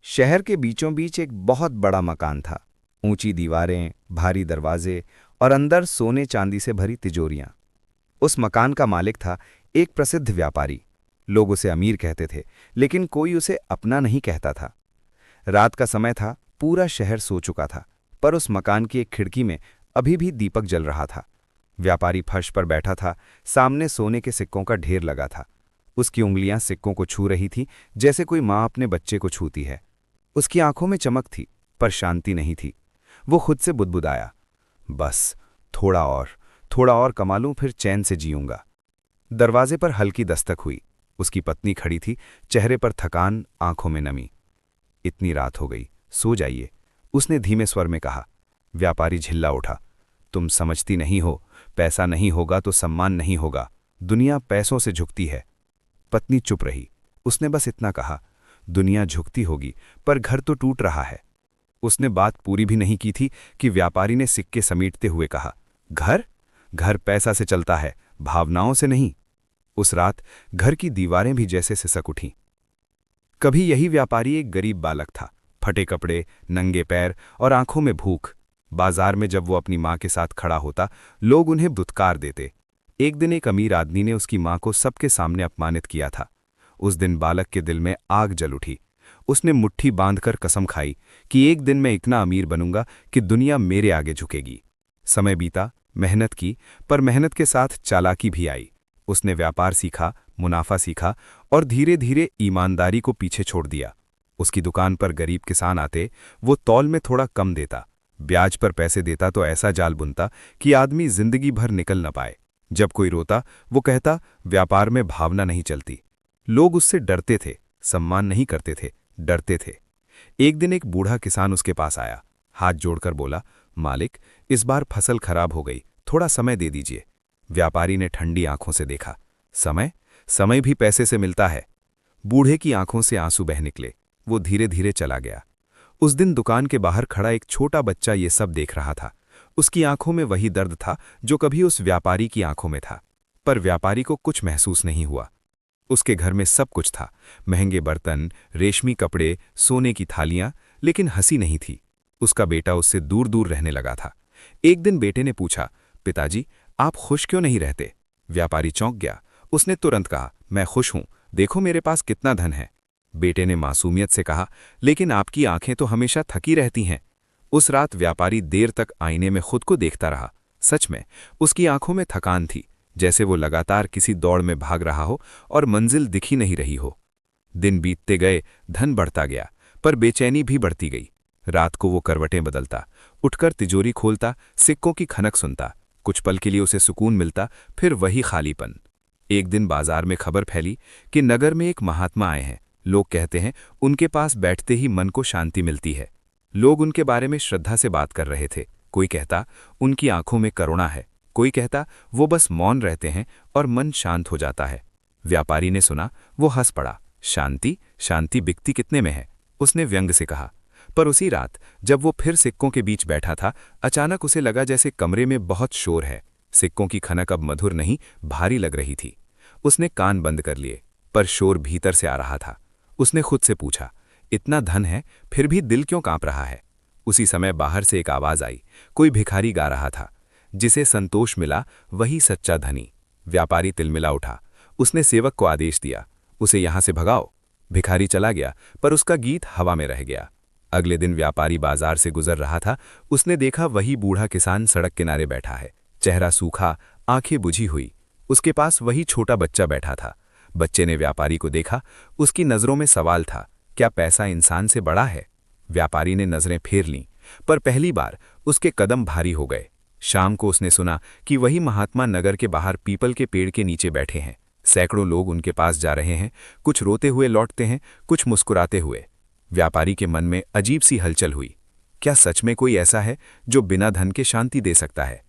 शहर के बीचों बीच एक बहुत बड़ा मकान था। ऊंची दीवारें, भारी दरवाजे और अंदर सोने चांदी से भरी तिजोरियां। उस मकान का मालिक था एक प्रसिद्ध व्यापारी। लोग उसे अमीर कहते थे, लेकिन कोई उसे अपना नहीं कहता था। रात का समय था, पूरा शहर सो चुका था, पर उस मकान की एक खिड़की में अभी भी दीपक जल रहा था। व्यापारी फर्श पर बैठा था, सामने सोने के सिक्कों का ढेर लगा था। उसकी उंगलियां सिक्कों को छू रही थीं, जैसे कोई माँ अपने बच्चे को छूती है। उसकी आंखों में चमक थी, पर शांति नहीं थी। वो खुद से बुदबुदाया, बस थोड़ा और कमा लूं, फिर चैन से जीऊंगा। दरवाजे पर हल्की दस्तक हुई। उसकी पत्नी खड़ी थी, चेहरे पर थकान, आंखों में नमी। इतनी रात हो गई, सो जाइए, उसने धीमे स्वर में कहा। व्यापारी झिल्ला उठा। तुम समझती नहीं हो, पैसा नहीं होगा तो सम्मान नहीं होगा। दुनिया पैसों से झुकती है। पत्नी चुप रही। उसने बस इतना कहा, दुनिया झुकती होगी, पर घर तो टूट रहा है। उसने बात पूरी भी नहीं की थी कि व्यापारी ने सिक्के समीटते हुए कहा, घर घर पैसा से चलता है, भावनाओं से नहीं। उस रात घर की दीवारें भी जैसे सिसक उठीं। कभी यही व्यापारी एक गरीब बालक था, फटे कपड़े, नंगे पैर और आंखों में भूख। बाजार में जब वो अपनी माँ के साथ खड़ा होता, लोग उन्हें दुत्कार देते। एक दिन एक अमीर आदमी ने उसकी माँ को सबके सामने अपमानित किया था। उस दिन बालक के दिल में आग जल उठी। उसने मुट्ठी बांधकर कसम खाई कि एक दिन मैं इतना अमीर बनूंगा कि दुनिया मेरे आगे झुकेगी। समय बीता, मेहनत की, पर मेहनत के साथ चालाकी भी आई। उसने व्यापार सीखा, मुनाफा सीखा और धीरे धीरे ईमानदारी को पीछे छोड़ दिया। उसकी दुकान पर गरीब किसान आते, वो तौल में थोड़ा कम देता, ब्याज पर पैसे देता तो ऐसा जाल बुनता कि आदमी जिंदगी भर निकल न पाए। जब कोई रोता, वो कहता, व्यापार में भावना नहीं चलती। लोग उससे डरते थे, सम्मान नहीं करते थे, डरते थे। एक दिन एक बूढ़ा किसान उसके पास आया, हाथ जोड़कर बोला, मालिक, इस बार फसल खराब हो गई, थोड़ा समय दे दीजिए। व्यापारी ने ठंडी आंखों से देखा। समय समय भी पैसे से मिलता है। बूढ़े की आंखों से आंसू बह निकले। वो धीरे धीरे चला गया। उस दिन दुकान के बाहर खड़ा एक छोटा बच्चा ये सब देख रहा था। उसकी आंखों में वही दर्द था जो कभी उस व्यापारी की आंखों में था। पर व्यापारी को कुछ महसूस नहीं हुआ। उसके घर में सब कुछ था, महंगे बर्तन, रेशमी कपड़े, सोने की थालियां, लेकिन हंसी नहीं थी। उसका बेटा उससे दूर दूर रहने लगा था। एक दिन बेटे ने पूछा, पिताजी, आप खुश क्यों नहीं रहते? व्यापारी चौंक गया। उसने तुरंत कहा, मैं खुश हूं, देखो मेरे पास कितना धन है। बेटे ने मासूमियत से कहा, लेकिन आपकी आंखें तो हमेशा थकी रहती हैं। उस रात व्यापारी देर तक आईने में खुद को देखता रहा। सच में उसकी आंखों में थकान थी, जैसे वो लगातार किसी दौड़ में भाग रहा हो और मंजिल दिखी नहीं रही हो। दिन बीतते गए, धन बढ़ता गया, पर बेचैनी भी बढ़ती गई। रात को वो करवटें बदलता, उठकर तिजोरी खोलता, सिक्कों की खनक सुनता। कुछ पल के लिए उसे सुकून मिलता, फिर वही खालीपन। एक दिन बाजार में खबर फैली कि नगर में एक महात्मा आए हैं। लोग कहते हैं उनके पास बैठते ही मन को शांति मिलती है। लोग उनके बारे में श्रद्धा से बात कर रहे थे। कोई कहता उनकी आंखों में करुणा है, कोई कहता वो बस मौन रहते हैं और मन शांत हो जाता है। व्यापारी ने सुना, वो हंस पड़ा। शांति शांति बिकती कितने में है? उसने व्यंग से कहा। पर उसी रात जब वो फिर सिक्कों के बीच बैठा था, अचानक उसे लगा जैसे कमरे में बहुत शोर है। सिक्कों की खनक अब मधुर नहीं, भारी लग रही थी। उसने कान बंद कर लिए, पर शोर भीतर से आ रहा था। उसने खुद से पूछा, इतना धन है, फिर भी दिल क्यों कांप रहा है? उसी समय बाहर से एक आवाज आई। कोई भिखारी गा रहा था, जिसे संतोष मिला वही सच्चा धनी। व्यापारी तिलमिला उठा। उसने सेवक को आदेश दिया, उसे यहां से भगाओ। भिखारी चला गया, पर उसका गीत हवा में रह गया। अगले दिन व्यापारी बाजार से गुजर रहा था। उसने देखा वही बूढ़ा किसान सड़क किनारे बैठा है, चेहरा सूखा, आंखें बुझी हुई। उसके पास वही छोटा बच्चा बैठा था। बच्चे ने व्यापारी को देखा। उसकी नजरों में सवाल था, क्या पैसा इंसान से बड़ा है? व्यापारी ने नजरें फेर लीं, पर पहली बार उसके कदम भारी हो गए। शाम को उसने सुना कि वही महात्मा नगर के बाहर पीपल के पेड़ के नीचे बैठे हैं। सैकड़ों लोग उनके पास जा रहे हैं, कुछ रोते हुए लौटते हैं, कुछ मुस्कुराते हुए। व्यापारी के मन में अजीब सी हलचल हुई। क्या सच में कोई ऐसा है जो बिना धन के शांति दे सकता है?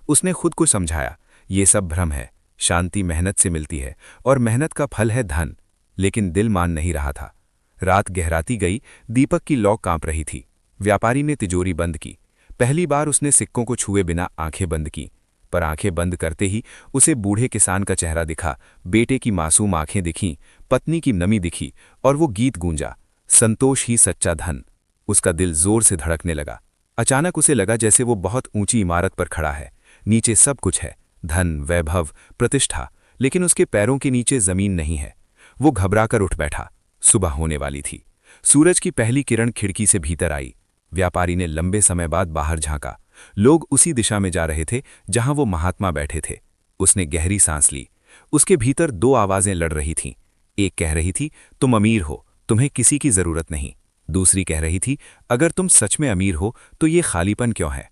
उसने खुद को समझाया, ये सब भ्रम है। शांति मेहनत से मिलती है और मेहनत का फल है धन। लेकिन दिल मान नहीं रहा था। रात गहराती गई, दीपक की लौ कांप रही थी। व्यापारी ने तिजोरी बंद की। पहली बार उसने सिक्कों को छुए बिना आंखें बंद की, पर आंखें बंद करते ही उसे बूढ़े किसान का चेहरा दिखा, बेटे की मासूम आंखें दिखीं, पत्नी की नमी दिखी और वो गीत गूंजा, संतोष ही सच्चा धन। उसका दिल जोर से धड़कने लगा। अचानक उसे लगा जैसे वो बहुत ऊंची इमारत पर खड़ा है। नीचे सब कुछ है, धन, वैभव, प्रतिष्ठा, लेकिन उसके पैरों के नीचे जमीन नहीं है। वो घबराकर उठ बैठा। सुबह होने वाली थी। सूरज की पहली किरण खिड़की से भीतर आई। व्यापारी ने लंबे समय बाद बाहर झांका। लोग उसी दिशा में जा रहे थे जहां वो महात्मा बैठे थे। उसने गहरी सांस ली। उसके भीतर दो आवाजें लड़ रही थीं। एक कह रही थी, तुम अमीर हो, तुम्हें किसी की जरूरत नहीं। दूसरी कह रही थी, अगर तुम सच में अमीर हो तो ये खालीपन क्यों है।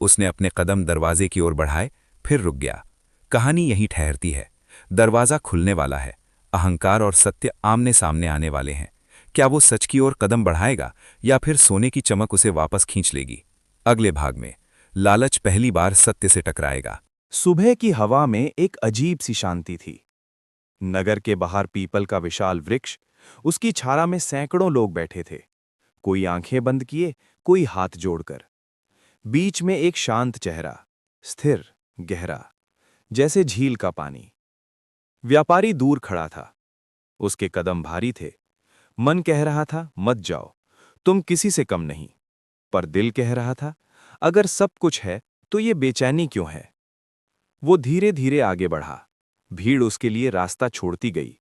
उसने अपने कदम दरवाजे की ओर बढ़ाए, फिर रुक गया। कहानी यहीं ठहरती है। दरवाजा खुलने वाला है। अहंकार और सत्य आमने सामने आने वाले हैं। क्या वो सच की ओर कदम बढ़ाएगा या फिर सोने की चमक उसे वापस खींच लेगी? अगले भाग में लालच पहली बार सत्य से टकराएगा। सुबह की हवा में एक अजीब सी शांति थी। नगर के बाहर पीपल का विशाल वृक्ष, उसकी छाया में सैकड़ों लोग बैठे थे। कोई आंखें बंद किए, कोई हाथ जोड़कर। बीच में एक शांत चेहरा, स्थिर, गहरा, जैसे झील का पानी। व्यापारी दूर खड़ा था। उसके कदम भारी थे। मन कह रहा था, मत जाओ, तुम किसी से कम नहीं। पर दिल कह रहा था, अगर सब कुछ है तो ये बेचैनी क्यों है। वो धीरे धीरे आगे बढ़ा। भीड़ उसके लिए रास्ता छोड़ती गई।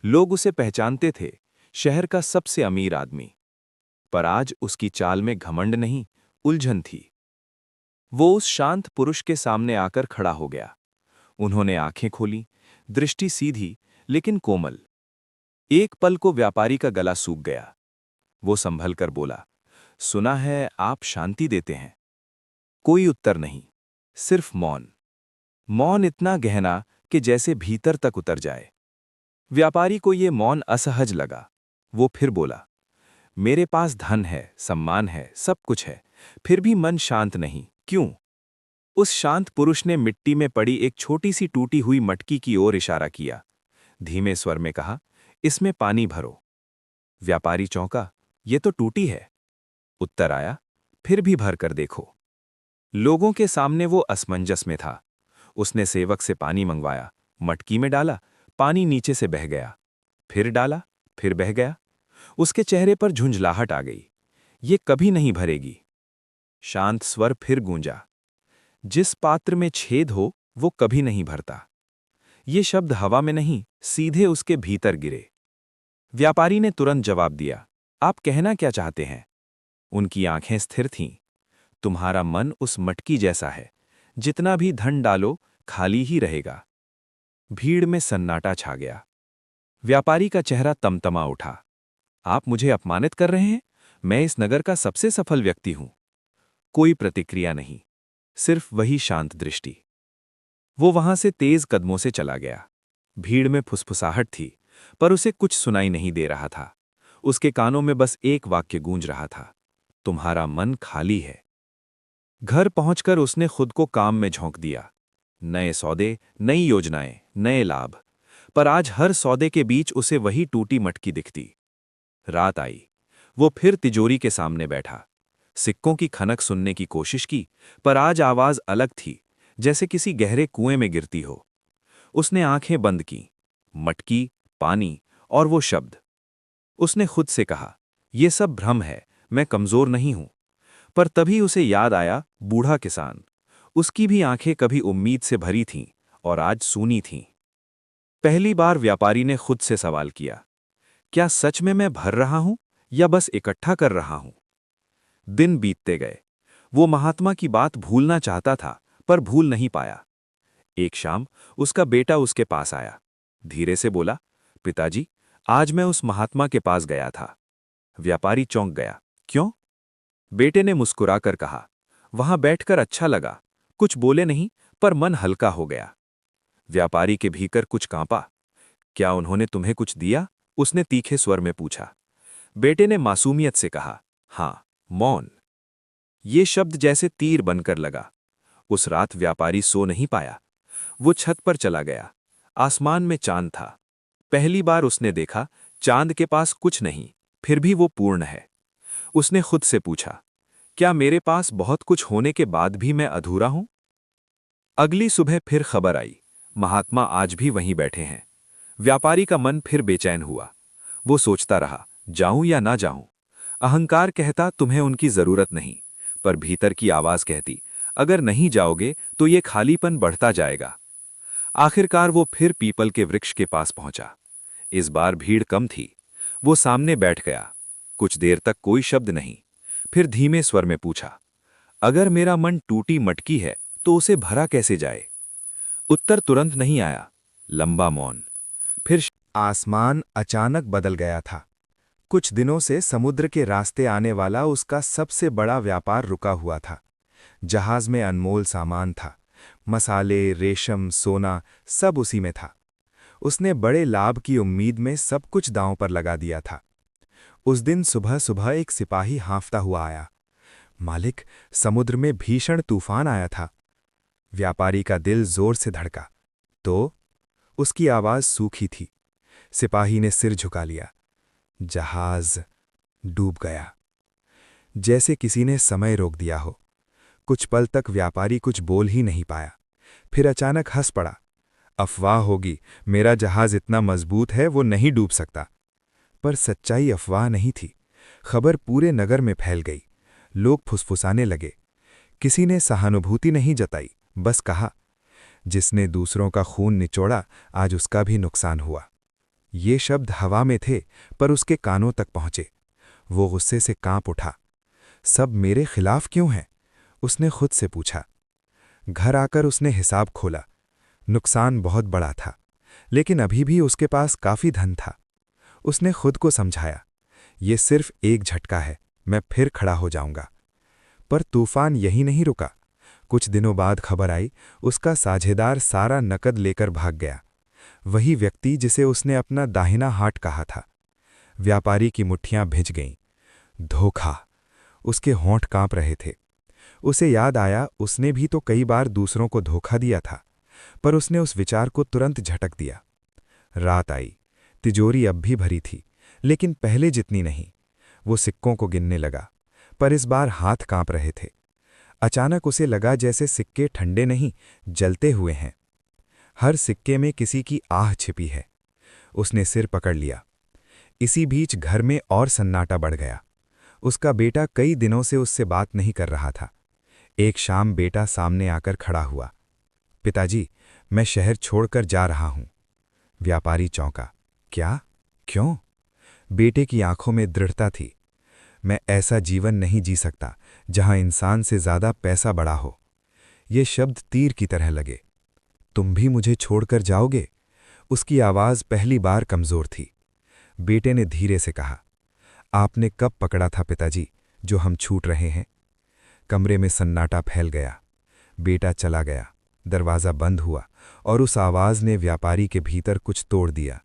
लोग उसे पहचानते थे, शहर का सबसे अमीर आदमी। पर आज उसकी चाल में घमंड नहीं, उलझन थी। वो उस शांत पुरुष के सामने आकर खड़ा हो गया। उन्होंने आंखें खोली, दृष्टि सीधी लेकिन कोमल। एक पल को व्यापारी का गला सूख गया। वो संभल कर बोला, सुना है आप शांति देते हैं। कोई उत्तर नहीं, सिर्फ मौन। मौन इतना गहना कि जैसे भीतर तक उतर जाए। व्यापारी को ये मौन असहज लगा। वो फिर बोला, मेरे पास धन है, सम्मान है, सब कुछ है, फिर भी मन शांत नहीं, क्यों? उस शांत पुरुष ने मिट्टी में पड़ी एक छोटी सी टूटी हुई मटकी की ओर इशारा किया। धीमे स्वर में कहा, इसमें पानी भरो। व्यापारी चौंका, ये तो टूटी है। उत्तर आया, फिर भी भर कर देखो। लोगों के सामने वो असमंजस में था। उसने सेवक से पानी मंगवाया, मटकी में डाला, पानी नीचे से बह गया। फिर डाला, फिर बह गया। उसके चेहरे पर झुंझलाहट आ गई। ये कभी नहीं भरेगी। शांत स्वर फिर गूंजा, जिस पात्र में छेद हो वो कभी नहीं भरता। ये शब्द हवा में नहीं, सीधे उसके भीतर गिरे। व्यापारी ने तुरंत जवाब दिया, आप कहना क्या चाहते हैं? उनकी आंखें स्थिर थीं। तुम्हारा मन उस मटकी जैसा है, जितना भी धन डालो खाली ही रहेगा। भीड़ में सन्नाटा छा गया। व्यापारी का चेहरा तमतमा उठा। आप मुझे अपमानित कर रहे हैं? मैं इस नगर का सबसे सफल व्यक्ति हूं। कोई प्रतिक्रिया नहीं, सिर्फ वही शांत दृष्टि। वो वहां से तेज कदमों से चला गया। भीड़ में फुसफुसाहट थी, पर उसे कुछ सुनाई नहीं दे रहा था। उसके कानों में बस एक वाक्य गूंज रहा था, तुम्हारा मन खाली है। घर पहुंचकर उसने खुद को काम में झोंक दिया। नए सौदे, नई योजनाएं, नए लाभ। पर आज हर सौदे के बीच उसे वही टूटी मटकी दिखती। रात आई। वो फिर तिजोरी के सामने बैठा। सिक्कों की खनक सुनने की कोशिश की, पर आज आवाज अलग थी, जैसे किसी गहरे कुएं में गिरती हो। उसने आंखें बंद की। मटकी, पानी और वो शब्द। उसने खुद से कहा, यह सब भ्रम है, मैं कमजोर नहीं हूं। पर तभी उसे याद आया, बूढ़ा किसान। उसकी भी आंखें कभी उम्मीद से भरी थीं और आज सूनी थीं। पहली बार व्यापारी ने खुद से सवाल किया, क्या सच में मैं भर रहा हूं या बस इकट्ठा कर रहा हूं? दिन बीतते गए। वो महात्मा की बात भूलना चाहता था, पर भूल नहीं पाया। एक शाम उसका बेटा उसके पास आया। धीरे से बोला, पिताजी, आज मैं उस महात्मा के पास गया था। व्यापारी चौंक गया, क्यों? बेटे ने मुस्कुराकर कहा, वहां बैठकर अच्छा लगा। कुछ बोले नहीं, पर मन हल्का हो गया। व्यापारी के भीतर कुछ कांपा। क्या उन्होंने तुम्हें कुछ दिया? उसने तीखे स्वर में पूछा। बेटे ने मासूमियत से कहा, हां, मौन। ये शब्द जैसे तीर बनकर लगा। उस रात व्यापारी सो नहीं पाया। वो छत पर चला गया। आसमान में चांद था। पहली बार उसने देखा, चांद के पास कुछ नहीं, फिर भी वो पूर्ण है। उसने खुद से पूछा, क्या मेरे पास बहुत कुछ होने के बाद भी मैं अधूरा हूं? अगली सुबह फिर खबर आई, महात्मा आज भी वहीं बैठे हैं। व्यापारी का मन फिर बेचैन हुआ। वो सोचता रहा, जाऊं या ना जाऊं। अहंकार कहता तुम्हें उनकी जरूरत नहीं, पर भीतर की आवाज कहती अगर नहीं जाओगे तो ये खालीपन बढ़ता जाएगा। आखिरकार वो फिर पीपल के वृक्ष के पास पहुंचा। इस बार भीड़ कम थी। वो सामने बैठ गया। कुछ देर तक कोई शब्द नहीं। फिर धीमे स्वर में पूछा, अगर मेरा मन टूटी मटकी है तो उसे भरा कैसे जाए? उत्तर तुरंत नहीं आया। लंबा मौन। फिर आसमान अचानक बदल गया था। कुछ दिनों से समुद्र के रास्ते आने वाला उसका सबसे बड़ा व्यापार रुका हुआ था। जहाज में अनमोल सामान था। मसाले, रेशम, सोना सब उसी में था। उसने बड़े लाभ की उम्मीद में सब कुछ दांव पर लगा दिया था। उस दिन सुबह सुबह एक सिपाही हाँफता हुआ आया। मालिक, समुद्र में भीषण तूफान आया था। व्यापारी का दिल जोर से धड़का। तो उसकी आवाज सूखी थी। सिपाही ने सिर झुका लिया। जहाज डूब गया। जैसे किसी ने समय रोक दिया हो। कुछ पल तक व्यापारी कुछ बोल ही नहीं पाया। फिर अचानक हंस पड़ा। अफवाह होगी, मेरा जहाज इतना मजबूत है वो नहीं डूब सकता। पर सच्चाई अफवाह नहीं थी। खबर पूरे नगर में फैल गई। लोग फुसफुसाने लगे। किसी ने सहानुभूति नहीं जताई, बस कहा, जिसने दूसरों का खून निचोड़ा आज उसका भी नुकसान हुआ। ये शब्द हवा में थे, पर उसके कानों तक पहुंचे। वो गुस्से से कांप उठा। सब मेरे खिलाफ क्यों हैं? उसने खुद से पूछा। घर आकर उसने हिसाब खोला। नुकसान बहुत बड़ा था, लेकिन अभी भी उसके पास काफी धन था। उसने खुद को समझाया, ये सिर्फ एक झटका है, मैं फिर खड़ा हो जाऊंगा। पर तूफान यही नहीं रुका। कुछ दिनों बाद खबर आई, उसका साझेदार सारा नकद लेकर भाग गया। वही व्यक्ति जिसे उसने अपना दाहिना हाथ कहा था। व्यापारी की मुट्ठियां भिज गईं। धोखा। उसके होंठ कांप रहे थे। उसे याद आया, उसने भी तो कई बार दूसरों को धोखा दिया था, पर उसने उस विचार को तुरंत झटक दिया। रात आई। तिजोरी अब भी भरी थी, लेकिन पहले जितनी नहीं। वो सिक्कों को गिनने लगा, पर इस बार हाथ कांप रहे थे। अचानक उसे लगा जैसे सिक्के ठंडे नहीं, जलते हुए हैं। हर सिक्के में किसी की आह छिपी है। उसने सिर पकड़ लिया। इसी बीच घर में और सन्नाटा बढ़ गया। उसका बेटा कई दिनों से उससे बात नहीं कर रहा था। एक शाम बेटा सामने आकर खड़ा हुआ। पिताजी, मैं शहर छोड़कर जा रहा हूं। व्यापारी चौंका। क्या? क्यों? बेटे की आंखों में दृढ़ता थी। मैं ऐसा जीवन नहीं जी सकता जहां इंसान से ज्यादा पैसा बड़ा हो। ये शब्द तीर की तरह लगे। तुम भी मुझे छोड़कर जाओगे? उसकी आवाज पहली बार कमजोर थी। बेटे ने धीरे से कहा, आपने कब पकड़ा था पिताजी, जो हम छूट रहे हैं? कमरे में सन्नाटा फैल गया। बेटा चला गया। दरवाज़ा बंद हुआ और उस आवाज ने व्यापारी के भीतर कुछ तोड़ दिया।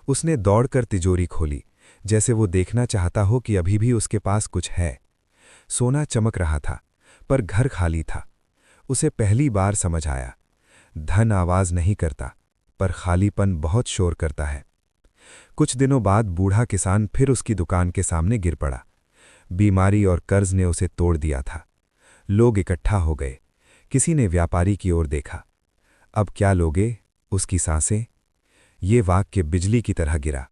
उसने दौड़कर तिजोरी खोली, जैसे वो देखना चाहता हो कि अभी भी उसके पास कुछ है। सोना चमक रहा था, पर घर खाली था। उसे पहली बार समझ आया, धन आवाज नहीं करता, पर खालीपन बहुत शोर करता है। कुछ दिनों बाद बूढ़ा किसान फिर उसकी दुकान के सामने गिर पड़ा। बीमारी और कर्ज ने उसे तोड़ दिया था। लोग इकट्ठा हो गए। किसी ने व्यापारी की ओर देखा। अब क्या लोगे? उसकी सांसें। ये वाक्य बिजली की तरह गिरा।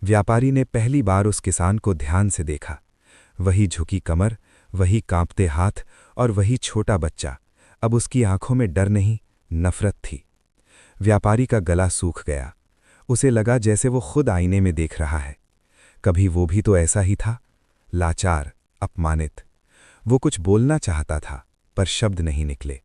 व्यापारी ने पहली बार उस किसान को ध्यान से देखा। वही झुकी कमर, वही कांपते हाथ और वही छोटा बच्चा। अब उसकी आंखों में डर नहीं, नफरत थी। व्यापारी का गला सूख गया। उसे लगा जैसे वो खुद आईने में देख रहा है। कभी वो भी तो ऐसा ही था, लाचार, अपमानित। वो कुछ बोलना चाहता था, पर शब्द नहीं निकले।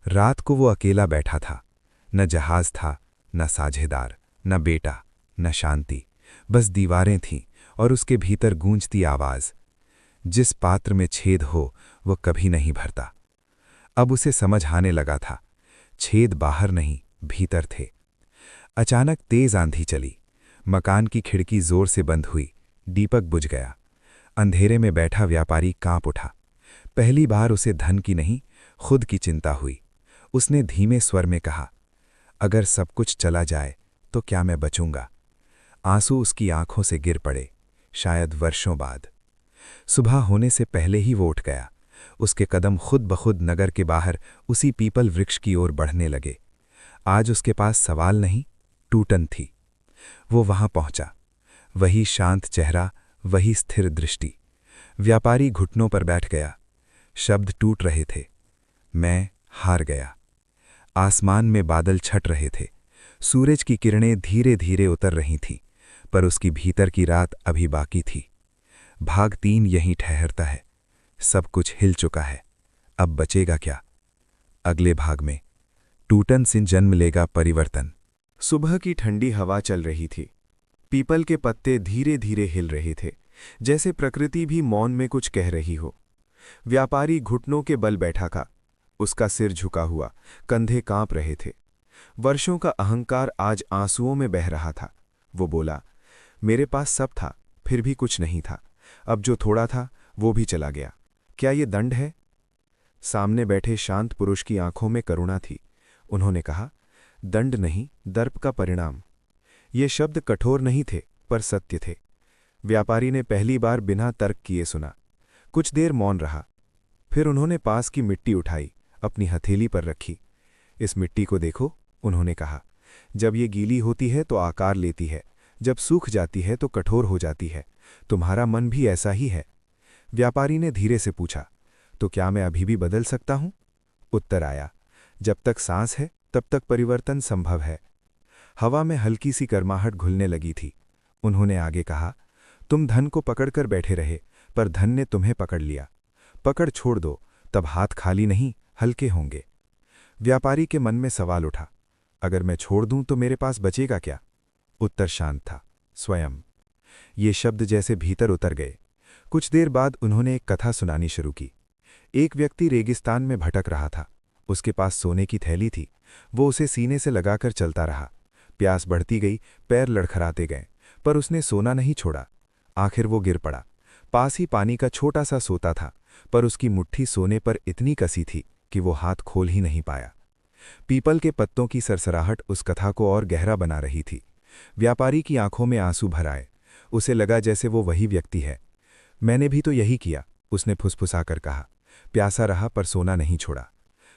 रात को वो अकेला बैठा था। न जहाज था, न साझेदार, न बेटा, न शांति। बस दीवारें थीं और उसके भीतर गूंजती आवाज। जिस पात्र में छेद हो वो कभी नहीं भरता। अब उसे समझ आने लगा था, छेद बाहर नहीं, भीतर थे। अचानक तेज आंधी चली। मकान की खिड़की जोर से बंद हुई। दीपक बुझ गया। अंधेरे में बैठा व्यापारी कांप उठा। पहली बार उसे धन की नहीं, खुद की चिंता हुई। उसने धीमे स्वर में कहा, अगर सब कुछ चला जाए तो क्या मैं बचूंगा? आंसू उसकी आंखों से गिर पड़े, शायद वर्षों बाद। सुबह होने से पहले ही वो उठ गया। उसके कदम खुद बखुद नगर के बाहर उसी पीपल वृक्ष की ओर बढ़ने लगे। आज उसके पास सवाल नहीं, टूटन थी। वो वहां पहुंचा। वही शांत चेहरा, वही स्थिर दृष्टि। व्यापारी घुटनों पर बैठ गया। शब्द टूट रहे थे। मैं हार गया। आसमान में बादल छट रहे थे। सूरज की किरणें धीरे धीरे उतर रही थीं, पर उसकी भीतर की रात अभी बाकी थी। भाग 3 यहीं ठहरता है। सब कुछ हिल चुका है, अब बचेगा क्या? अगले भाग में टूटन से जन्म लेगा परिवर्तन। सुबह की ठंडी हवा चल रही थी। पीपल के पत्ते धीरे धीरे हिल रहे थे, जैसे प्रकृति भी मौन में कुछ कह रही हो। व्यापारी घुटनों के बल बैठा था। उसका सिर झुका हुआ, कंधे कांप रहे थे। वर्षों का अहंकार आज आंसुओं में बह रहा था। वो बोला, मेरे पास सब था, फिर भी कुछ नहीं था। अब जो थोड़ा था वो भी चला गया। क्या ये दंड है? सामने बैठे शांत पुरुष की आंखों में करुणा थी। उन्होंने कहा, दंड नहीं, दर्प का परिणाम। ये शब्द कठोर नहीं थे, पर सत्य थे। व्यापारी ने पहली बार बिना तर्क किए सुना। कुछ देर मौन रहा। फिर उन्होंने पास की मिट्टी उठाई, अपनी हथेली पर रखी। इस मिट्टी को देखो, उन्होंने कहा। जब ये गीली होती है तो आकार लेती है, जब सूख जाती है तो कठोर हो जाती है। तुम्हारा मन भी ऐसा ही है। व्यापारी ने धीरे से पूछा, तो क्या मैं अभी भी बदल सकता हूं? उत्तर आया, जब तक सांस है तब तक परिवर्तन संभव है। हवा में हल्की सी गर्माहट घुलने लगी थी। उन्होंने आगे कहा, तुम धन को पकड़कर बैठे रहे, पर धन ने तुम्हें पकड़ लिया। पकड़ छोड़ दो, तब हाथ खाली नहीं, हल्के होंगे। व्यापारी के मन में सवाल उठा, अगर मैं छोड़ दूं तो मेरे पास बचेगा क्या? उत्तर शांत था, स्वयं। ये शब्द जैसे भीतर उतर गए। कुछ देर बाद उन्होंने एक कथा सुनानी शुरू की। एक व्यक्ति रेगिस्तान में भटक रहा था। उसके पास सोने की थैली थी। वो उसे सीने से लगाकर चलता रहा। प्यास बढ़ती गई, पैर लड़खड़ाते गए, पर उसने सोना नहीं छोड़ा। आखिर वो गिर पड़ा। पास ही पानी का छोटा सा सोता था, पर उसकी मुट्ठी सोने पर इतनी कसी थी कि वो हाथ खोल ही नहीं पाया। पीपल के पत्तों की सरसराहट उस कथा को और गहरा बना रही थी। व्यापारी की आंखों में आंसू भर आए। उसे लगा जैसे वो वही व्यक्ति है। मैंने भी तो यही किया, उसने फुसफुसाकर कहा। प्यासा रहा पर सोना नहीं छोड़ा।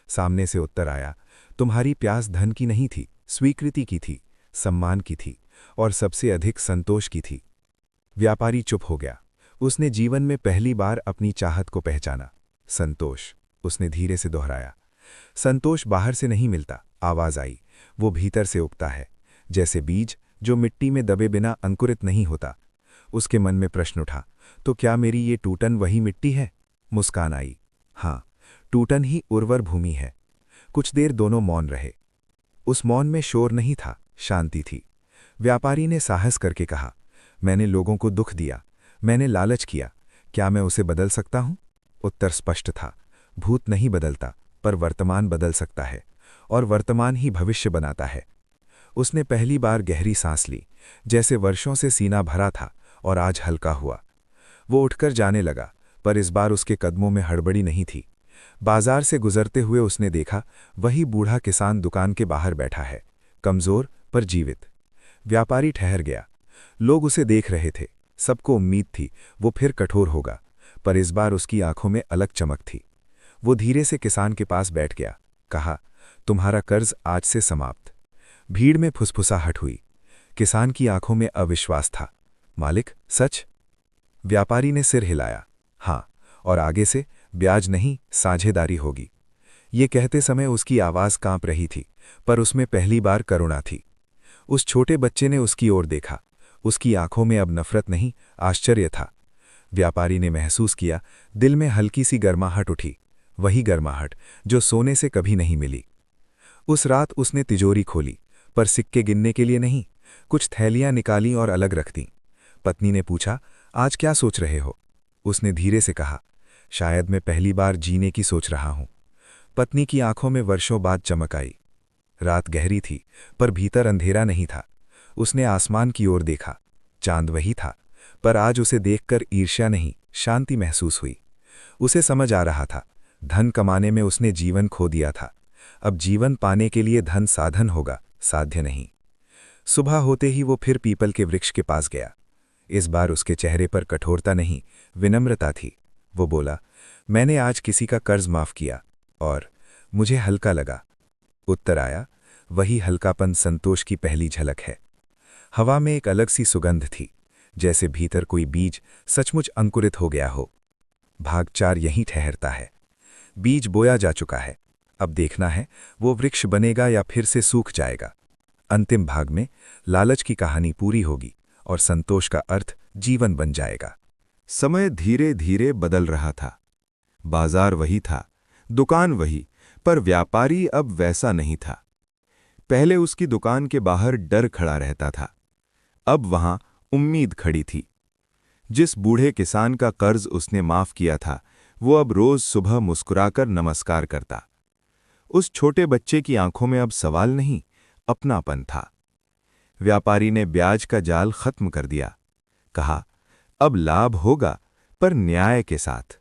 सामने से उत्तर आया, तुम्हारी प्यास धन की नहीं थी, स्वीकृति की थी, सम्मान की थी, और सबसे अधिक संतोष की थी। व्यापारी चुप हो गया। उसने जीवन में पहली बार अपनी चाहत को पहचाना। संतोष, उसने धीरे से दोहराया। संतोष बाहर से नहीं मिलता, आवाज आई, वो भीतर से उगता है, जैसे बीज जो मिट्टी में दबे बिना अंकुरित नहीं होता। उसके मन में प्रश्न उठा, तो क्या मेरी ये टूटन वही मिट्टी है? मुस्कान आई, हाँ, टूटन ही उर्वर भूमि है। कुछ देर दोनों मौन रहे। उस मौन में शोर नहीं था, शांति थी। व्यापारी ने साहस करके कहा, मैंने लोगों को दुख दिया, मैंने लालच किया, क्या मैं उसे बदल सकता हूं? उत्तर स्पष्ट था, भूत नहीं बदलता, पर वर्तमान बदल सकता है, और वर्तमान ही भविष्य बनाता है। उसने पहली बार गहरी सांस ली, जैसे वर्षों से सीना भरा था और आज हल्का हुआ। वो उठकर जाने लगा, पर इस बार उसके कदमों में हड़बड़ी नहीं थी। बाजार से गुजरते हुए उसने देखा, वही बूढ़ा किसान दुकान के बाहर बैठा है, कमजोर पर जीवित। व्यापारी ठहर गया। लोग उसे देख रहे थे। सबको उम्मीद थी वो फिर कठोर होगा, पर इस बार उसकी आंखों में अलग चमक थी। वो धीरे से किसान के पास बैठ गया, कहा, तुम्हारा कर्ज आज से समाप्त। भीड़ में फुसफुसाहट हुई। किसान की आंखों में अविश्वास था। मालिक, सच? व्यापारी ने सिर हिलाया, हाँ, और आगे से ब्याज नहीं, साझेदारी होगी। ये कहते समय उसकी आवाज कांप रही थी, पर उसमें पहली बार करुणा थी। उस छोटे बच्चे ने उसकी ओर देखा। उसकी आंखों में अब नफरत नहीं, आश्चर्य था। व्यापारी ने महसूस किया, दिल में हल्की सी गर्माहट उठी, वही गर्माहट जो सोने से कभी नहीं मिली। उस रात उसने तिजोरी खोली, पर सिक्के गिनने के लिए नहीं, कुछ थैलियां निकाली और अलग रख दी। पत्नी ने पूछा, आज क्या सोच रहे हो? उसने धीरे से कहा, शायद मैं पहली बार जीने की सोच रहा हूं। पत्नी की आंखों में वर्षों बाद चमक आई। रात गहरी थी, पर भीतर अंधेरा नहीं था। उसने आसमान की ओर देखा। चांद वही था, पर आज उसे देखकर ईर्ष्या नहीं, शांति महसूस हुई। उसे समझ आ रहा था, धन कमाने में उसने जीवन खो दिया था। अब जीवन पाने के लिए धन साधन होगा, साध्य नहीं। सुबह होते ही वो फिर पीपल के वृक्ष के पास गया। इस बार उसके चेहरे पर कठोरता नहीं, विनम्रता थी। वो बोला, मैंने आज किसी का कर्ज माफ किया, और मुझे हल्का लगा। उत्तर आया, वही हल्कापन संतोष की पहली झलक है। हवा में एक अलग सी सुगंध थी, जैसे भीतर कोई बीज सचमुच अंकुरित हो गया हो। भाग 4 यहीं ठहरता है। बीज बोया जा चुका है, अब देखना है वो वृक्ष बनेगा या फिर से सूख जाएगा। अंतिम भाग में लालच की कहानी पूरी होगी और संतोष का अर्थ जीवन बन जाएगा। समय धीरे धीरे बदल रहा था। बाजार वही था, दुकान वही, पर व्यापारी अब वैसा नहीं था। पहले उसकी दुकान के बाहर डर खड़ा रहता था, अब वहां उम्मीद खड़ी थी। जिस बूढ़े किसान का कर्ज उसने माफ किया था, वो अब रोज सुबह मुस्कुराकर नमस्कार करता। उस छोटे बच्चे की आंखों में अब सवाल नहीं, अपनापन था। व्यापारी ने ब्याज का जाल खत्म कर दिया। कहा, अब लाभ होगा, पर न्याय के साथ।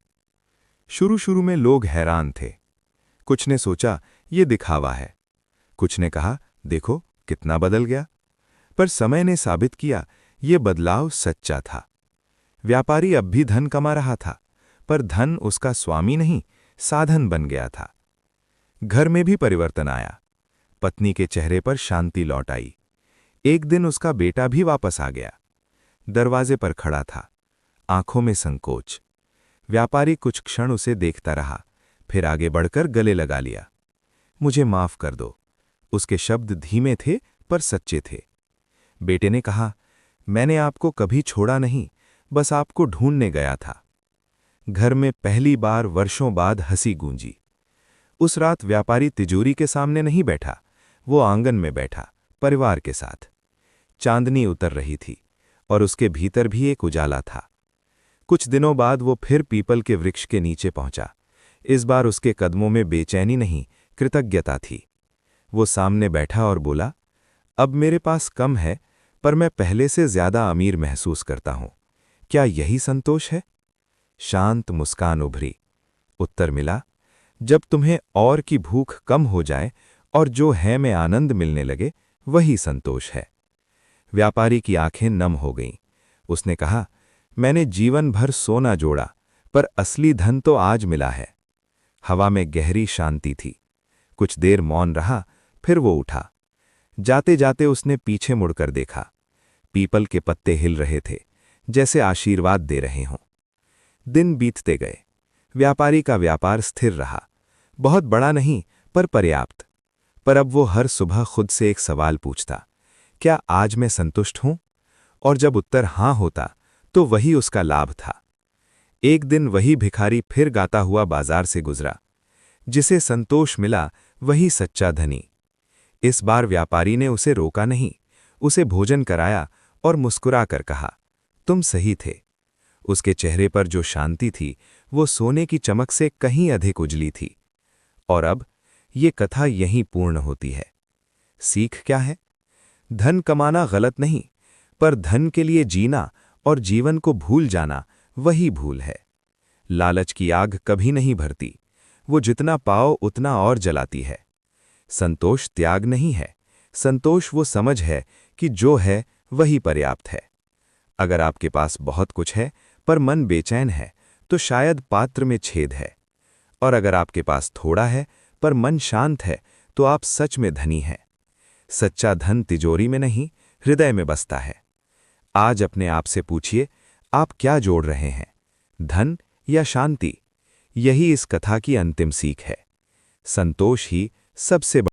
शुरू शुरू में लोग हैरान थे। कुछ ने सोचा ये दिखावा है, कुछ ने कहा देखो कितना बदल गया। पर समय ने साबित किया ये बदलाव सच्चा था। व्यापारी अब भी धन कमा रहा था, पर धन उसका स्वामी नहीं, साधन बन गया था। घर में भी परिवर्तन आया। पत्नी के चेहरे पर शांति लौट आई। एक दिन उसका बेटा भी वापस आ गया। दरवाजे पर खड़ा था, आंखों में संकोच। व्यापारी कुछ क्षण उसे देखता रहा, फिर आगे बढ़कर गले लगा लिया। मुझे माफ कर दो। उसके शब्द धीमे थे पर सच्चे थे। बेटे ने कहा, मैंने आपको कभी छोड़ा नहीं, बस आपको ढूंढने गया था। घर में पहली बार वर्षों बाद हंसी गूंजी। उस रात व्यापारी तिजोरी के सामने नहीं बैठा, वो आंगन में बैठा, परिवार के साथ। चांदनी उतर रही थी और उसके भीतर भी एक उजाला था। कुछ दिनों बाद वो फिर पीपल के वृक्ष के नीचे पहुंचा। इस बार उसके कदमों में बेचैनी नहीं, कृतज्ञता थी। वो सामने बैठा और बोला, अब मेरे पास कम है, पर मैं पहले से ज्यादा अमीर महसूस करता हूं। क्या यही संतोष है? शांत मुस्कान उभरी। उत्तर मिला, जब तुम्हें और की भूख कम हो जाए और जो है में आनंद मिलने लगे, वही संतोष है। व्यापारी की आंखें नम हो गईं। उसने कहा, मैंने जीवन भर सोना जोड़ा, पर असली धन तो आज मिला है। हवा में गहरी शांति थी। कुछ देर मौन रहा, फिर वो उठा। जाते जाते उसने पीछे मुड़कर देखा। पीपल के पत्ते हिल रहे थे, जैसे आशीर्वाद दे रहे हों। दिन बीतते गए। व्यापारी का व्यापार स्थिर रहा, बहुत बड़ा नहीं, पर पर्याप्त। पर अब वो हर सुबह खुद से एक सवाल पूछता, क्या आज मैं संतुष्ट हूं? और जब उत्तर हां होता, तो वही उसका लाभ था। एक दिन वही भिखारी फिर गाता हुआ बाजार से गुजरा। जिसे संतोष मिला, वही सच्चा धनी। इस बार व्यापारी ने उसे रोका नहीं, उसे भोजन कराया और मुस्कुराकर कहा, तुम सही थे। उसके चेहरे पर जो शांति थी, वो सोने की चमक से कहीं अधिक उजली थी। और अब ये कथा यहीं पूर्ण होती है। सीख क्या है? धन कमाना गलत नहीं, पर धन के लिए जीना और जीवन को भूल जाना, वही भूल है। लालच की आग कभी नहीं भरती, वो जितना पाओ उतना और जलाती है। संतोष त्याग नहीं है, संतोष वो समझ है कि जो है वही पर्याप्त है। अगर आपके पास बहुत कुछ है पर मन बेचैन है, तो शायद पात्र में छेद है। और अगर आपके पास थोड़ा है पर मन शांत है, तो आप सच में धनी हैं। सच्चा धन तिजोरी में नहीं, हृदय में बसता है। आज अपने आप से पूछिए, आप क्या जोड़ रहे हैं, धन या शांति? यही इस कथा की अंतिम सीख है। संतोष ही सबसे